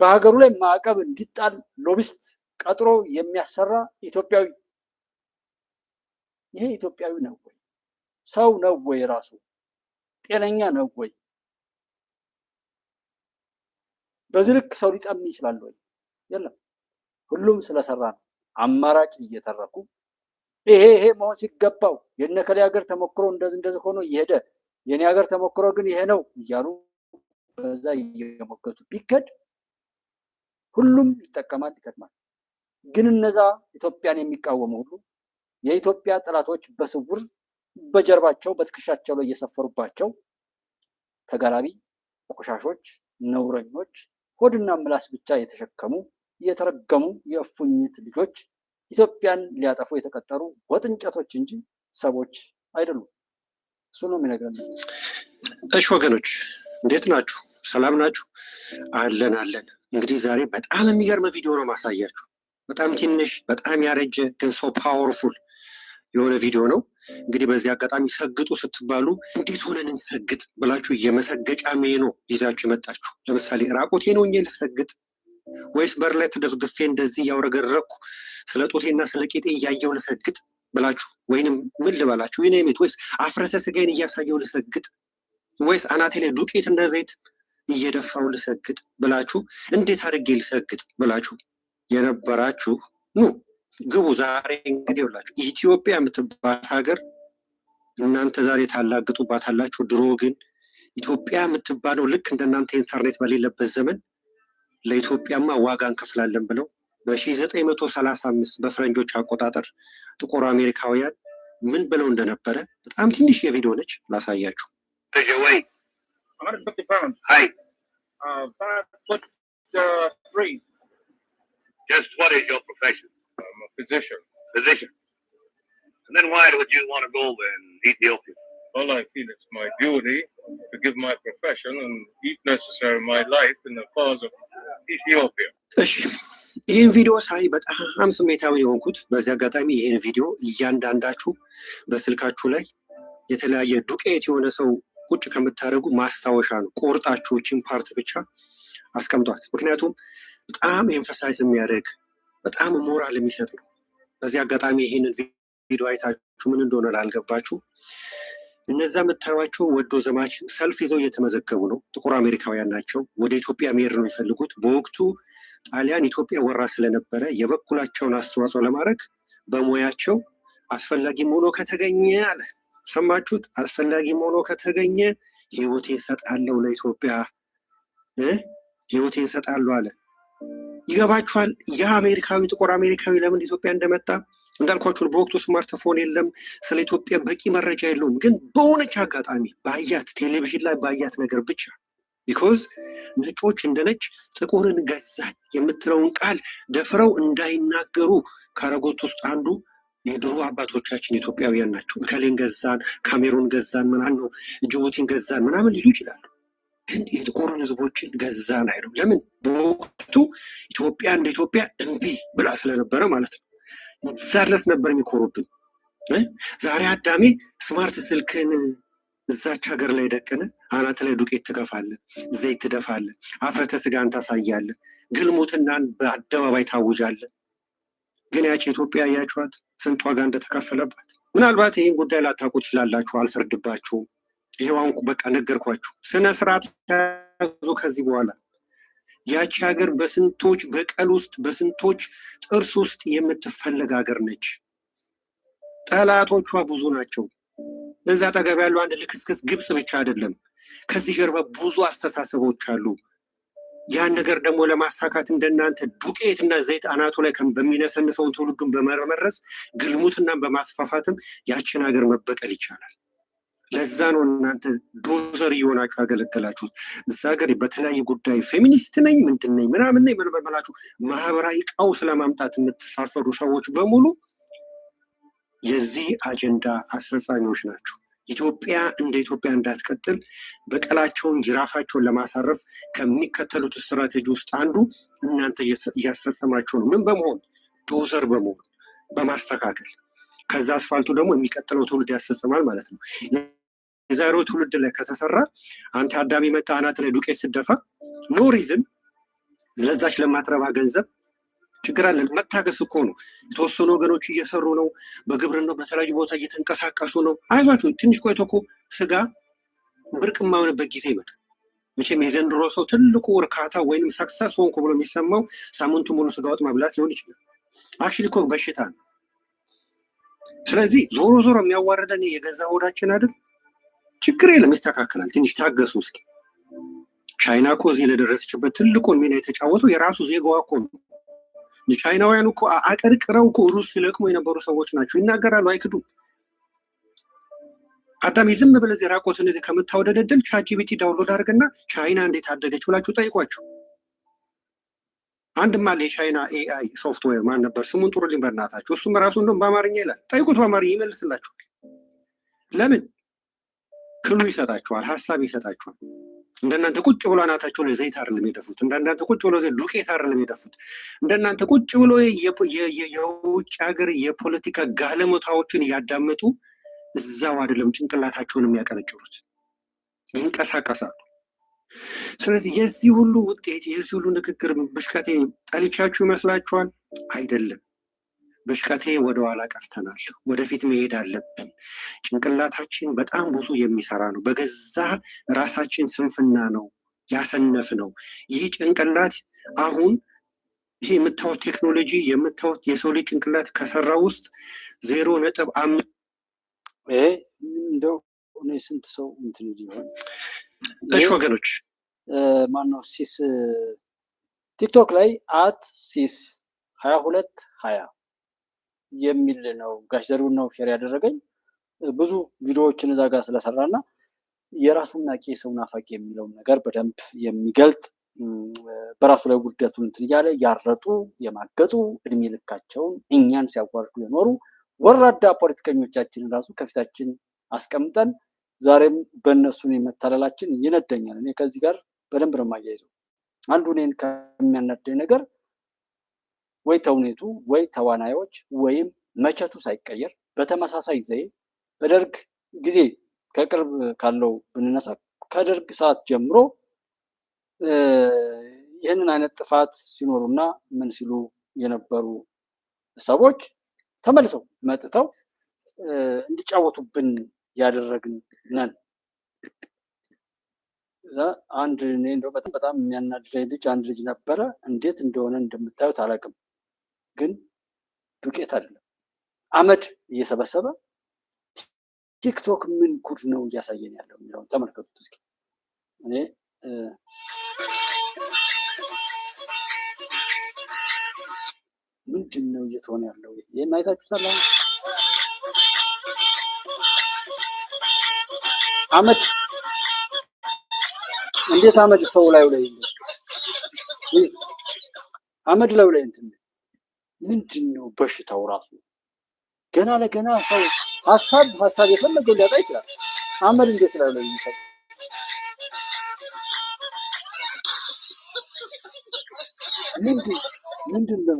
በሀገሩ ላይ ማዕቀብ እንዲጣል ሎቢስት ቀጥሮ የሚያሰራ ኢትዮጵያዊ፣ ይሄ ኢትዮጵያዊ ነው ወይ? ሰው ነው ወይ? ራሱ ጤነኛ ነው ወይ? በዚህ ልክ ሰው ሊጠም ይችላል ወይ? የለም። ሁሉም ስለሰራ ነው። አማራጭ እየተረኩ ይሄ መሆን ሲገባው የነከሌ ሀገር ተሞክሮ እንደዚህ ሆኖ እየሄደ የኔ ሀገር ተሞክሮ ግን ይሄ ነው እያሉ በዛ እየሞገቱ ቢከድ ሁሉም ይጠቀማል፣ ይጠቅማል። ግን እነዛ ኢትዮጵያን የሚቃወሙ ሁሉ የኢትዮጵያ ጠላቶች በስውር በጀርባቸው በትከሻቸው ላይ እየሰፈሩባቸው ተጋላቢ ቆሻሾች፣ ነውረኞች፣ ሆድና ምላስ ብቻ የተሸከሙ የተረገሙ የእፉኝት ልጆች ኢትዮጵያን ሊያጠፉ የተቀጠሩ ወጥንጨቶች እንጂ ሰዎች አይደሉም። እሱ ነው የሚነግረን። እሺ ወገኖች እንዴት ናችሁ? ሰላም ናችሁ? አለን። እንግዲህ ዛሬ በጣም የሚገርም ቪዲዮ ነው ማሳያችሁ። በጣም ትንሽ በጣም ያረጀ ግን ሶ ፓወርፉል የሆነ ቪዲዮ ነው። እንግዲህ በዚህ አጋጣሚ ሰግጡ ስትባሉ እንዴት ሆነን እንሰግጥ ብላችሁ የመሰገጫ ሜኖ ይዛችሁ የመጣችሁ ለምሳሌ ራቆቴ ነው እንጂ ልሰግጥ ወይስ በር ላይ ተደፍግፌ እንደዚህ ያውረገረኩ ስለ ጦቴና ስለ ቄጤ እያየው ልሰግጥ ብላችሁ ወይንም ምን ልበላችሁ ይኔሚት ወይስ አፍረሰ ስጋዬን እያሳየው ልሰግጥ ወይስ አናቴ ላይ ዱቄት እና ዘይት እየደፋው ልሰግጥ ብላችሁ እንዴት አድርጌ ልሰግጥ ብላችሁ የነበራችሁ ኑ ግቡ። ዛሬ እንግዲህ ይኸውላችሁ ኢትዮጵያ የምትባል ሀገር እናንተ ዛሬ ታላግጡባታላችሁ። ድሮ ግን ኢትዮጵያ የምትባለው ልክ እንደናንተ ኢንተርኔት በሌለበት ዘመን ለኢትዮጵያማ ዋጋ እንከፍላለን ብለው በ1935 በፈረንጆች አቆጣጠር ጥቁር አሜሪካውያን ምን ብለው እንደነበረ በጣም ትንሽ የቪዲዮ ነች ላሳያችሁ። Just what is your profession? I'm a physician. And then why would you want to go in Ethiopia? Well, I feel it's my duty to give my profession and if necessary my life in the cause of Ethiopia. እሺ ይህን ቪዲዮ ሳይ በጣም ስሜታዊ የሆንኩት በዚህ አጋጣሚ ይህን ቪዲዮ እያንዳንዳችሁ በስልካችሁ ላይ የተለያየ ዱቄት የሆነ ሰው ቁጭ ከምታደርጉ ማስታወሻ ነው። ቆርጣችሁ ቺን ፓርት ብቻ አስቀምጧት። ምክንያቱም በጣም ኤምፋሳይዝ የሚያደርግ በጣም ሞራል የሚሰጥ ነው። በዚህ አጋጣሚ ይህንን ቪዲዮ አይታችሁ ምን እንደሆነ ላልገባችሁ እነዛ የምታዩቸው ወዶ ዘማች ሰልፍ ይዘው እየተመዘገቡ ነው። ጥቁር አሜሪካውያን ናቸው። ወደ ኢትዮጵያ መሄድ ነው የሚፈልጉት። በወቅቱ ጣሊያን ኢትዮጵያ ወራ ስለነበረ የበኩላቸውን አስተዋጽኦ ለማድረግ በሙያቸው አስፈላጊ ሆኖ ከተገኘ አለ ሰማችሁት? አስፈላጊ ሆኖ ከተገኘ ህይወቴን እሰጣለሁ ለኢትዮጵያ ህይወቴን እሰጣለሁ አለ። ይገባችኋል? ያ አሜሪካዊ ጥቁር አሜሪካዊ ለምን ኢትዮጵያ እንደመጣ እንዳልኳችሁ በወቅቱ ስማርትፎን የለም፣ ስለ ኢትዮጵያ በቂ መረጃ የለውም። ግን በሆነች አጋጣሚ ባያት ቴሌቪዥን ላይ ባያት ነገር ብቻ ቢኮዝ ነጮች እንደ ነጭ ጥቁርን ገዛን የምትለውን ቃል ደፍረው እንዳይናገሩ ካረጎት ውስጥ አንዱ የድሮ አባቶቻችን ኢትዮጵያውያን ናቸው። እከሌን ገዛን፣ ካሜሩን ገዛን፣ ምናምን ነው ጅቡቲን ገዛን ምናምን ሊሉ ይችላሉ። ግን የጥቁርን ህዝቦችን ገዛን አይሉም። ለምን? በወቅቱ ኢትዮጵያ እንደ ኢትዮጵያ እምቢ ብላ ስለነበረ ማለት ነው። እዛ ድረስ ነበር የሚኮሩብን። ዛሬ አዳሜ ስማርት ስልክን እዛች ሀገር ላይ ደቅነ አናት ላይ ዱቄት ትገፋለህ፣ ዘይት ትደፋለህ፣ አፍረተ ስጋን ታሳያለህ፣ ግልሙትናን በአደባባይ ታውጃለህ። ግን ያቺ ኢትዮጵያ ያያችኋት ስንት ዋጋ እንደተከፈለባት። ምናልባት ይህን ጉዳይ ላታውቁ ትችላላችሁ፣ አልፈርድባችሁም። ይሄው አሁን በቃ ነገርኳችሁ። ስነ ስርዓት ያዙ። ከዚህ በኋላ ያቺ ሀገር በስንቶች በቀል ውስጥ በስንቶች ጥርስ ውስጥ የምትፈለግ ሀገር ነች። ጠላቶቿ ብዙ ናቸው። እዛ አጠገብ ያለው አንድ ልክስክስ ግብጽ ብቻ አይደለም። ከዚህ ጀርባ ብዙ አስተሳሰቦች አሉ። ያን ነገር ደግሞ ለማሳካት እንደናንተ ዱቄትና ዘይት አናቱ ላይ በሚነሰንሰውን ትውልዱን በመረመረስ ግልሙትናን በማስፋፋትም ያችን ሀገር መበቀል ይቻላል። ለዛ ነው እናንተ ዶዘር እየሆናችሁ ያገለገላችሁት። እዛ ሀገር በተለያየ ጉዳይ ፌሚኒስት ነኝ ምንድን ነኝ ምናምን ነኝ ምንበላችሁ ማህበራዊ ቀውስ ለማምጣት የምትሳፈሩ ሰዎች በሙሉ የዚህ አጀንዳ አስፈጻሚዎች ናቸው። ኢትዮጵያ እንደ ኢትዮጵያ እንዳትቀጥል በቀላቸውን ጅራፋቸውን ለማሳረፍ ከሚከተሉት ስትራቴጂ ውስጥ አንዱ እናንተ እያስፈጸማቸው ነው። ምን በመሆን? ዶዘር በመሆን በማስተካከል። ከዛ አስፋልቱ ደግሞ የሚቀጥለው ትውልድ ያስፈጽማል ማለት ነው። የዛሬው ትውልድ ላይ ከተሰራ አንተ አዳሚ መጣ አናት ላይ ዱቄት ስደፋ ኖ ሪዝን ለዛች ለማትረባ ገንዘብ ችግር አለ። መታገስ እኮ ነው። የተወሰኑ ወገኖች እየሰሩ ነው። በግብርናው በተለያዩ ቦታ እየተንቀሳቀሱ ነው። አይዟችሁ፣ ትንሽ ቆይቶ እኮ ስጋ ብርቅ የማይሆንበት ጊዜ ይመጣል። መቼም የዘንድሮ ሰው ትልቁ እርካታ ወይንም ሰክሰስ ሆንኩ ብሎ የሚሰማው ሳምንቱ ሙሉ ስጋ ወጥ መብላት ሊሆን ይችላል። አክቹዋሊ እኮ በሽታ ነው። ስለዚህ ዞሮ ዞሮ የሚያዋርደን የገዛ ሆዳችን አይደል? ችግር የለም፣ ይስተካከላል። ትንሽ ታገሱ እስኪ። ቻይና እኮ እዚህ ለደረሰችበት ትልቁን ሚና የተጫወተው የራሱ ዜጋዋ እኮ ነው። ቻይናውያን እኮ አቀርቅረው እኮ ሩስ ሲለቅሙ የነበሩ ሰዎች ናቸው። ይናገራሉ፣ አይክዱም። አዳም ዝም ብለህ እዚህ ራቆትን እዚህ ከምታወደደድል ቻትጂፒቲ ዳውንሎድ አድርግና ቻይና እንዴት አደገች ብላችሁ ጠይቋቸው። አንድም አለ የቻይና ኤአይ ሶፍትዌር ማን ነበር ስሙን ጥሩልኝ በእናታችሁ። እሱም ራሱ እንደውም በአማርኛ ይላል። ጠይቁት፣ በአማርኛ ይመልስላችኋል። ለምን? ክሉ ይሰጣችኋል፣ ሀሳብ ይሰጣችኋል። እንደናንተ ቁጭ ብሎ አናታቸው ላይ ዘይት አይደለም የደፉት። እንደናንተ ቁጭ ብሎ ዱቄት አይደለም የደፉት። እንደናንተ ቁጭ ብሎ የውጭ ሀገር የፖለቲካ ጋለሞታዎችን እያዳመጡ እዛው አይደለም ጭንቅላታቸውን የሚያቀነጭሩት፣ ይንቀሳቀሳሉ። ስለዚህ የዚህ ሁሉ ውጤት የዚህ ሁሉ ንግግር በሽከቴ ጠልቻችሁ ይመስላችኋል? አይደለም። በሽከቴ ወደኋላ ቀርተናል። ወደፊት መሄድ አለብን። ጭንቅላታችን በጣም ብዙ የሚሰራ ነው። በገዛ ራሳችን ስንፍና ነው ያሰነፍ ነው። ይህ ጭንቅላት አሁን ይሄ የምታዩት ቴክኖሎጂ የምታዩት የሰው ልጅ ጭንቅላት ከሰራ ውስጥ 0.5 እንደው ስንት ሰው እንትን ይሆን? እሺ ወገኖች፣ ማነው ሲስ ቲክቶክ ላይ @ሲስ 2220 የሚል ነው ጋሽ ዘሪሁን ነው ሼር ያደረገኝ። ብዙ ቪዲዮዎችን እዛ ጋር ስለሰራና የራሱን ናቂ ሰው ናፋቂ የሚለውን ነገር በደንብ የሚገልጽ በራሱ ላይ ውርደቱን እንትን እያለ ያረጡ የማገጡ እድሜ ልካቸውን እኛን ሲያዋርዱ የኖሩ ወራዳ ፖለቲከኞቻችንን ራሱ ከፊታችን አስቀምጠን ዛሬም በእነሱን የመታለላችን ይነደኛል። እኔ ከዚህ ጋር በደንብ ነው የማያይዘው። አንዱ እኔን ከሚያናደኝ ነገር ወይ ተውኔቱ ወይ ተዋናዮች ወይም መቸቱ ሳይቀየር በተመሳሳይ ዘዬ በደርግ ጊዜ ከቅርብ ካለው ብንነሳ ከደርግ ሰዓት ጀምሮ ይህንን አይነት ጥፋት ሲኖሩና ምን ሲሉ የነበሩ ሰዎች ተመልሰው መጥተው እንዲጫወቱብን ያደረግን ነን። አንድ እኔ እንደው በጣም የሚያናድደኝ ልጅ አንድ ልጅ ነበረ። እንዴት እንደሆነ እንደምታዩት አላውቅም፣ ግን ዱቄት አይደለም አመድ እየሰበሰበ ቲክቶክ ምን ጉድ ነው እያሳየን ያለው የሚለውን ተመልከቱት እስኪ። እኔ ምንድን ነው እየተሆነ ያለው? ይሄን አይታችሁታል? አመድ እንዴት አመድ ሰው ላይ አመድ ላይ እንትን ምንድን ነው በሽታው ራሱ? ገና ለገና ሰው ሀሳብ የፈለገው ሊያጣ ይችላል። አመድ እንዴት ላይ ይሰጥ? ምንድን ነው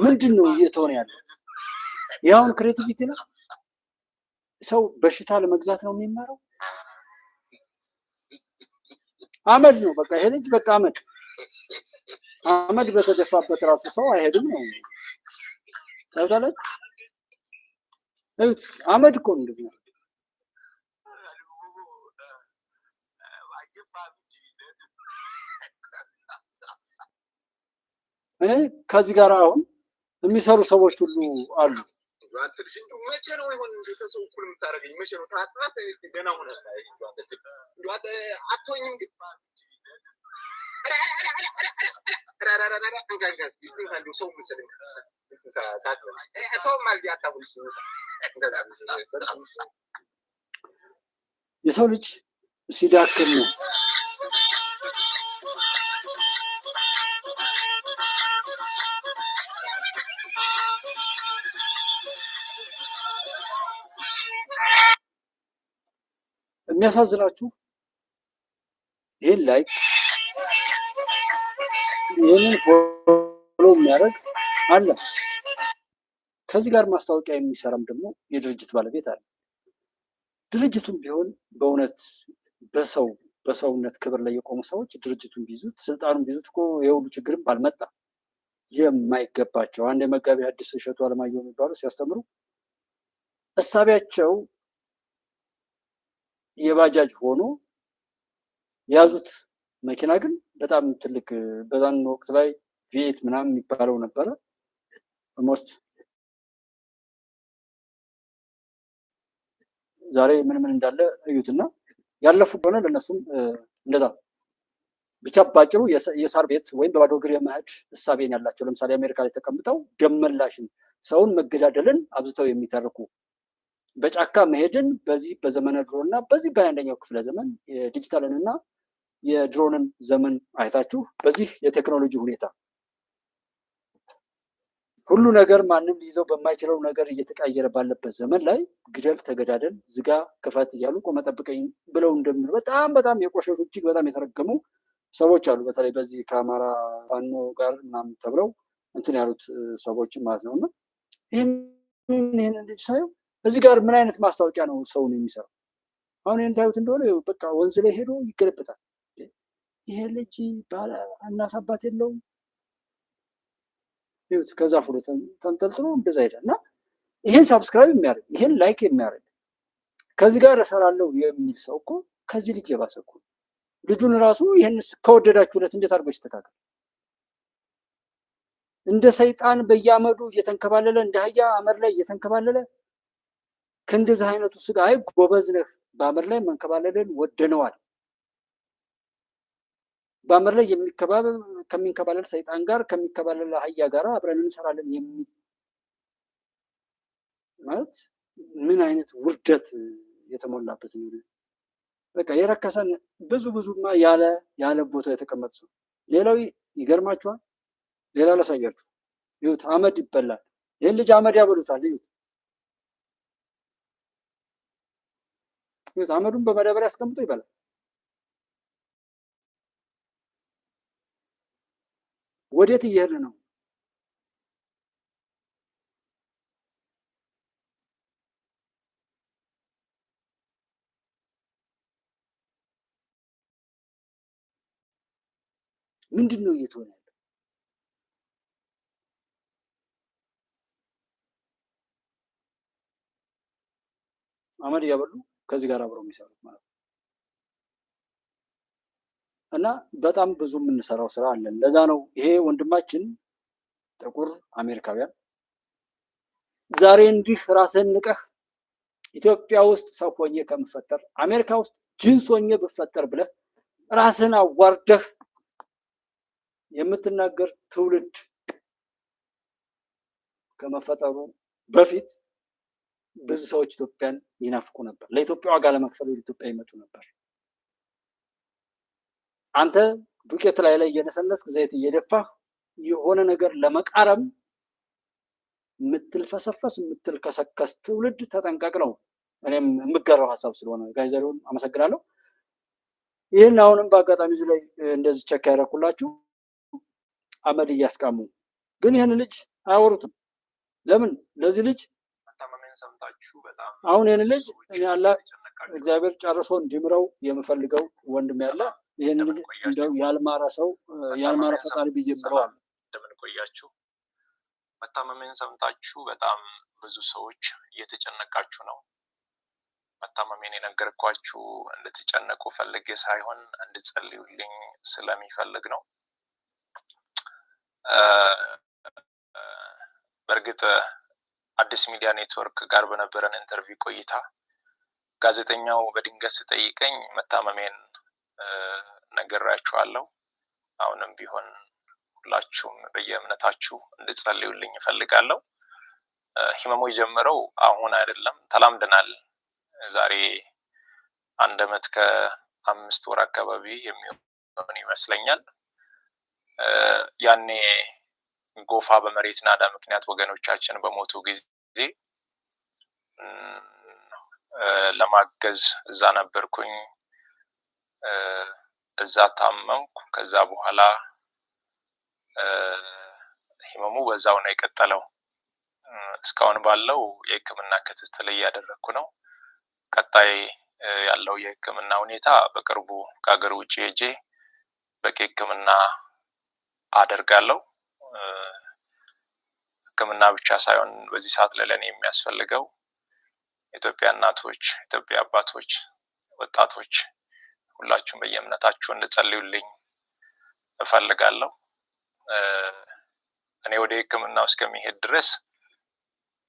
ምንድን ነው እየተሆነ ያለው? ያውን ክሬቲቪቲ ነው። ሰው በሽታ ለመግዛት ነው የሚማረው። አመድ ነው በቃ ይሄ ልጅ በቃ አመድ በተደፋበት ራሱ ሰው አይሄድም ነው ታውቃለህ። አመድ እኮ እንደዚህ ነው። እኔ ከዚህ ጋር አሁን የሚሰሩ ሰዎች ሁሉ አሉ። መቼ ነው ይሆን እንደተሰው ሁሉ የምታረገኝ? መቼ ነው ታጣጣ እስቲ ደና ሆነ አትወኝም ግን የሰው ልጅ ሲዳክር ነው የሚያሳዝናችሁ። ይሄን ላይክ ይሄንን ፎሎ የሚያደርግ አለ። ከዚህ ጋር ማስታወቂያ የሚሰራም ደግሞ የድርጅት ባለቤት አለ። ድርጅቱም ቢሆን በእውነት በሰውነት ክብር ላይ የቆሙ ሰዎች ድርጅቱን ቢይዙት ስልጣኑን ቢይዙት እኮ የሁሉ ችግርም ባልመጣ። የማይገባቸው አንድ የመጋቢ ሐዲስ እሸቱ አለማየሁ የሚባሉ ሲያስተምሩ እሳቢያቸው የባጃጅ ሆኖ የያዙት መኪና ግን በጣም ትልቅ በዛን ወቅት ላይ ቪኤት ምናምን የሚባለው ነበረ። ኦልሞስት ዛሬ ምን እንዳለ እዩትና ያለፉ ሆነ ለነሱም እንደዛ ብቻ ባጭሩ የሳር ቤት ወይም በባዶ እግር የመሄድ እሳቤን ያላቸው ለምሳሌ አሜሪካ ላይ ተቀምጠው ደመላሽን ሰውን መገዳደልን አብዝተው የሚተርኩ በጫካ መሄድን በዚህ በዘመነ ድሮና በዚህ በ21ኛው ክፍለ ዘመን የዲጂታልን እና የድሮንን ዘመን አይታችሁ በዚህ የቴክኖሎጂ ሁኔታ ሁሉ ነገር ማንም ሊይዘው በማይችለው ነገር እየተቀየረ ባለበት ዘመን ላይ ግደል፣ ተገዳደል፣ ዝጋ፣ ክፈት እያሉ ቆመ ጠብቀኝ ብለው እንደሚሉ በጣም የቆሸሹ እጅግ በጣም የተረገሙ ሰዎች አሉ። በተለይ በዚህ ከአማራ ፋኖ ጋር ምናምን ተብለው እንትን ያሉት ሰዎች ማለት ነው። እና ይህን ልጅ ሳየው እዚህ ጋር ምን አይነት ማስታወቂያ ነው ሰውን የሚሰራው? አሁን ይህን ታዩት እንደሆነ በቃ ወንዝ ላይ ሄዶ ይገለበታል። ይሄ ልጅ እናት አባት የለውም። ይሁት ከዛፉ ላይ ተንጠልጥሎ እንደዛ ሄዳል። እና ይሄን ሳብስክራይብ የሚያደርግ ይሄን ላይክ የሚያደርግ ከዚህ ጋር እሰራለሁ የሚል ሰው እኮ ከዚህ ልጅ የባሰ እኮ ልጁን ራሱ ይሄን ከወደዳችሁለት እንዴት አድርጎ ይስተካከል? እንደ ሰይጣን በየአመዱ እየተንከባለለ እንደ አህያ አመድ ላይ እየተንከባለለ ከእንደዚህ አይነቱ ስጋ አይ ጎበዝ ነህ በአመድ ላይ መንከባለልን ወደነዋል። በአመድ ላይ ከሚንከባለል ሰይጣን ጋር ከሚከባለል አህያ ጋር አብረን እንሰራለን የሚል ማለት ምን አይነት ውርደት የተሞላበት ነው። በቃ የረከሰን ብዙማ ያለ ቦታ የተቀመጠ ሰው። ሌላው ይገርማችኋል። ሌላ ላሳያችሁ። ይሁት አመድ ይበላል። ይህን ልጅ አመድ ያበሉታል። ይሁት አመዱን በመዳበሪያ አስቀምጦ ይበላል። ወዴት እየሄድን ነው? ምንድን ነው እየተሆነ ያለው? አመድ እያበሉ ከዚህ ጋር አብረው የሚሰሩት ማለት ነው። እና በጣም ብዙ የምንሰራው ስራ አለን። ለዛ ነው ይሄ ወንድማችን ጥቁር አሜሪካውያን ዛሬ እንዲህ ራስህን ንቀህ ኢትዮጵያ ውስጥ ሰው ሆኜ ከምፈጠር አሜሪካ ውስጥ ጅንስ ሆኜ ብፈጠር ብለህ ራስህን አዋርደህ የምትናገር ትውልድ ከመፈጠሩ በፊት ብዙ ሰዎች ኢትዮጵያን ይናፍቁ ነበር። ለኢትዮጵያ ዋጋ ለመክፈል ወደ ኢትዮጵያ ይመጡ ነበር። አንተ ዱቄት ላይ እየነሰነስክ ዘይት እየደፋህ የሆነ ነገር ለመቃረም የምትልፈሰፈስ የምትልከሰከስ ትውልድ ተጠንቀቅ ነው። እኔም የምጋራው ሀሳብ ስለሆነ ጋይዘሩን አመሰግናለሁ። ይህን አሁንም በአጋጣሚ እዚህ ላይ እንደዚህ ቸክ ያደረኩላችሁ አመድ እያስቃሙ ግን ይህን ልጅ አያወሩትም። ለምን? ለዚህ ልጅ አሁን ይህን ልጅ እኔ አላ እግዚአብሔር ጨርሶ እንዲምረው የምፈልገው ወንድም ያለ ይህን ልጅ እንደው ያልማረ ሰው ያልማረ ፈጣሪ ብዬ ብለዋል። እንደምን ቆያችሁ? መታመሜን ሰምታችሁ በጣም ብዙ ሰዎች እየተጨነቃችሁ ነው። መታመሜን የነገርኳችሁ እንድትጨነቁ ፈልጌ ሳይሆን እንድትጸልዩልኝ ስለሚፈልግ ነው። በእርግጥ አዲስ ሚዲያ ኔትወርክ ጋር በነበረን ኢንተርቪው ቆይታ ጋዜጠኛው በድንገት ስጠይቀኝ መታመሜን ነግራችኋለሁ። አሁንም ቢሆን ሁላችሁም በየእምነታችሁ እንድትጸልዩልኝ እፈልጋለሁ። ህመሙ የጀመረው አሁን አይደለም፣ ተላምደናል። ዛሬ 1 ዓመት ከ5 ወር አካባቢ የሚሆን ይመስለኛል። ያኔ ጎፋ በመሬት ናዳ ምክንያት ወገኖቻችን በሞቱ ጊዜ ለማገዝ እዛ ነበርኩኝ። እዛ ታመምኩ። ከዛ በኋላ ህመሙ በዛው ነው የቀጠለው። እስካሁን ባለው የህክምና ክትትል እያደረኩ ነው። ቀጣይ ያለው የህክምና ሁኔታ በቅርቡ ከሀገር ውጭ ሄጄ በቂ ህክምና አደርጋለሁ። ህክምና ብቻ ሳይሆን በዚህ ሰዓት ለኔ የሚያስፈልገው ኢትዮጵያ እናቶች፣ ኢትዮጵያ አባቶች፣ ወጣቶች ሁላችሁም በየእምነታችሁ እንድትጸልዩልኝ እፈልጋለሁ። እኔ ወደ ህክምናው እስከሚሄድ ድረስ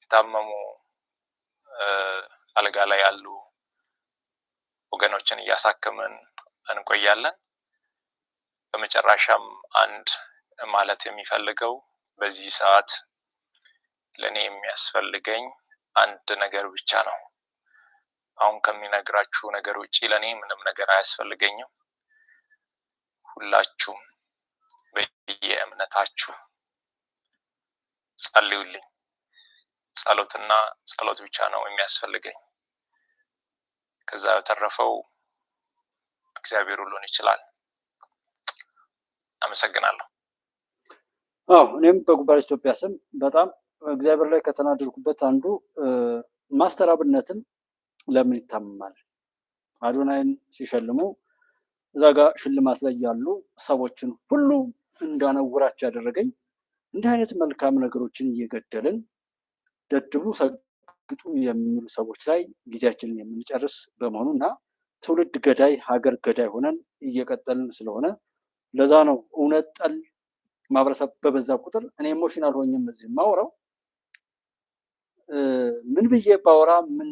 የታመሙ አልጋ ላይ ያሉ ወገኖችን እያሳከምን እንቆያለን። በመጨረሻም አንድ ማለት የሚፈልገው በዚህ ሰዓት ለኔ የሚያስፈልገኝ አንድ ነገር ብቻ ነው። አሁን ከሚነግራችሁ ነገር ውጪ ለኔ ምንም ነገር አያስፈልገኝም። ሁላችሁም በየእምነታችሁ ጸልዩልኝ። ጸሎትና ጸሎት ብቻ ነው የሚያስፈልገኝ። ከዛ በተረፈው እግዚአብሔር ሁሉን ይችላል። አመሰግናለሁ። እኔም በጉባኤ ኢትዮጵያ ስም በጣም እግዚአብሔር ላይ ከተናደድኩበት አንዱ ማስተር አብነትን ለምን ይታመማል? አዶናይን ሲሸልሙ እዛ ጋር ሽልማት ላይ ያሉ ሰዎችን ሁሉ እንዳነውራቸው ያደረገኝ እንዲህ አይነት መልካም ነገሮችን እየገደልን ደድቡ ሰግጡ የሚሉ ሰዎች ላይ ጊዜያችንን የምንጨርስ በመሆኑ እና ትውልድ ገዳይ ሀገር ገዳይ ሆነን እየቀጠልን ስለሆነ ለዛ ነው እውነት ጠል ማህበረሰብ በበዛ ቁጥር እኔ ኢሞሽናል ሆኜም እዚህ ማወራው ምን ብዬ ባወራ ምን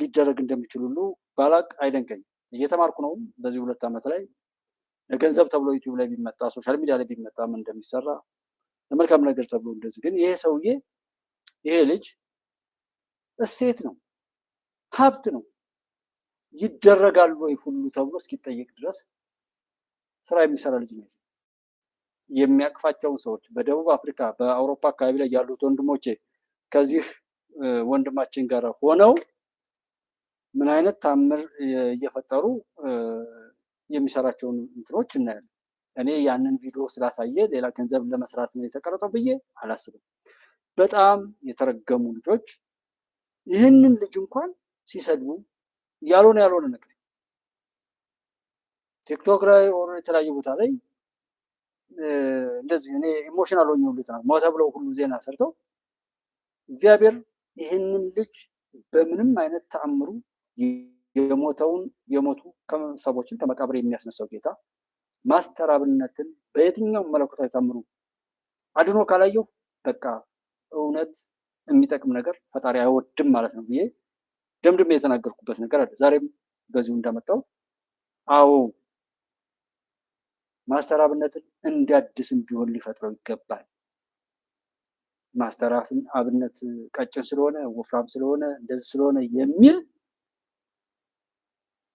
ሊደረግ እንደሚችል ሁሉ ባላቅ አይደንቀኝ። እየተማርኩ ነው። በዚህ 2 ዓመት ላይ ለገንዘብ ተብሎ ዩቲዩብ ላይ ቢመጣ ሶሻል ሚዲያ ላይ ቢመጣ ምን እንደሚሰራ ለመልካም ነገር ተብሎ እንደዚህ ግን ይሄ ሰውዬ ይሄ ልጅ እሴት ነው፣ ሀብት ነው። ይደረጋል ወይ ሁሉ ተብሎ እስኪጠየቅ ድረስ ስራ የሚሰራ ልጅ ነው። የሚያቅፋቸውን ሰዎች በደቡብ አፍሪካ በአውሮፓ አካባቢ ላይ ያሉት ወንድሞቼ ከዚህ ወንድማችን ጋር ሆነው ምን አይነት ታምር እየፈጠሩ የሚሰራቸውን እንትኖች እናያለን። እኔ ያንን ቪዲዮ ስላሳየ ሌላ ገንዘብ ለመስራት ነው የተቀረጸው ብዬ አላስብም። በጣም የተረገሙ ልጆች ይህንን ልጅ እንኳን ሲሰድቡ ያልሆነ ነገር ቲክቶክ ላይ ኦር የተለያዩ ቦታ ላይ እንደዚህ እኔ ኢሞሽናል ሆኜ ሁሉ ተናግረው ሞተ ብለው ሁሉ ዜና ሰርተው እግዚአብሔር ይህንን ልጅ በምንም አይነት ተአምሩ የሞቱ ሰዎችን ከመቃብር የሚያስነሳው ጌታ ማስተር አብነትን በየትኛውም መለኮታዊ ታምሩ አድኖ ካላየው በቃ እውነት የሚጠቅም ነገር ፈጣሪ አይወድም ማለት ነው ብዬ ደምድሜ የተናገርኩበት ነገር አለ። ዛሬም በዚሁ እንዳመጣው አዎ ማስተር አብነትን እንዲያድስም ቢሆን ሊፈጥረው ይገባል። ማስተር አብነት ቀጭን ስለሆነ ወፍራም ስለሆነ እንደዚህ ስለሆነ የሚል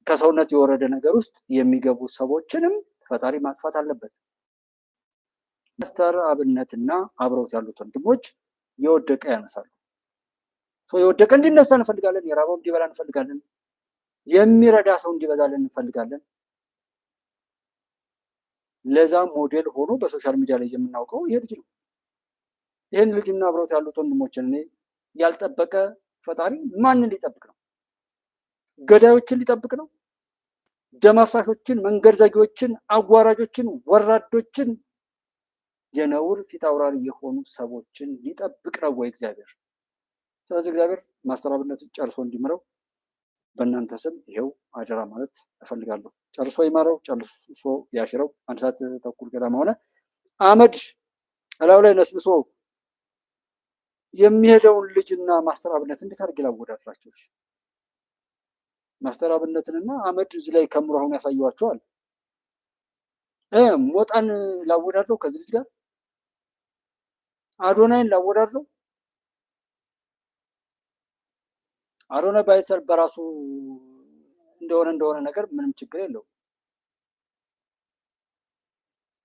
ከሰውነት የወረደ ነገር ውስጥ የሚገቡ ሰዎችንም ፈጣሪ ማጥፋት አለበት። ማስተር አብነትና አብረውት ያሉት ወንድሞች የወደቀ ያነሳሉ። የወደቀ እንዲነሳ እንፈልጋለን። የራበው እንዲበላ እንፈልጋለን። የሚረዳ ሰው እንዲበዛልን እንፈልጋለን። ለዛ ሞዴል ሆኖ በሶሻል ሚዲያ ላይ የምናውቀው ይሄ ልጅ ነው። ይህን ልጅና አብረውት ያሉት ወንድሞችን እኔ ያልጠበቀ ፈጣሪ ማንን ሊጠብቅ ነው? ገዳዮችን ሊጠብቅ ነው? ደም አፍሳሾችን፣ መንገድ ዘጊዎችን፣ አዋራጆችን፣ ወራዶችን፣ የነውር ፊት አውራሪ የሆኑ ሰዎችን ሊጠብቅ ነው ወይ እግዚአብሔር? ስለዚህ እግዚአብሔር ማስተር አብነትን ጨርሶ እንዲምረው በእናንተ ስም ይሄው አደራ ማለት እፈልጋለሁ። ጨርሶ ይማረው፣ ጨርሶ ያሽረው። 1 ሰዓት ተኩል ገደማ ሆነ። አመድ እላዩ ላይ ነስንሶ የሚሄደውን ልጅና ማስተር አብነት እንዴት አድርጌ ላወዳድራቸው? ማስተር አብነትንና አመድ እዚህ ላይ ከምሮ አሁን ያሳየዋቸዋል። ሞጣን ላወዳድረው ከዚህ ልጅ ጋር፣ አዶናይን ላወዳድረው። አዶናይ ባይሰል በራሱ እንደሆነ ነገር ምንም ችግር የለው።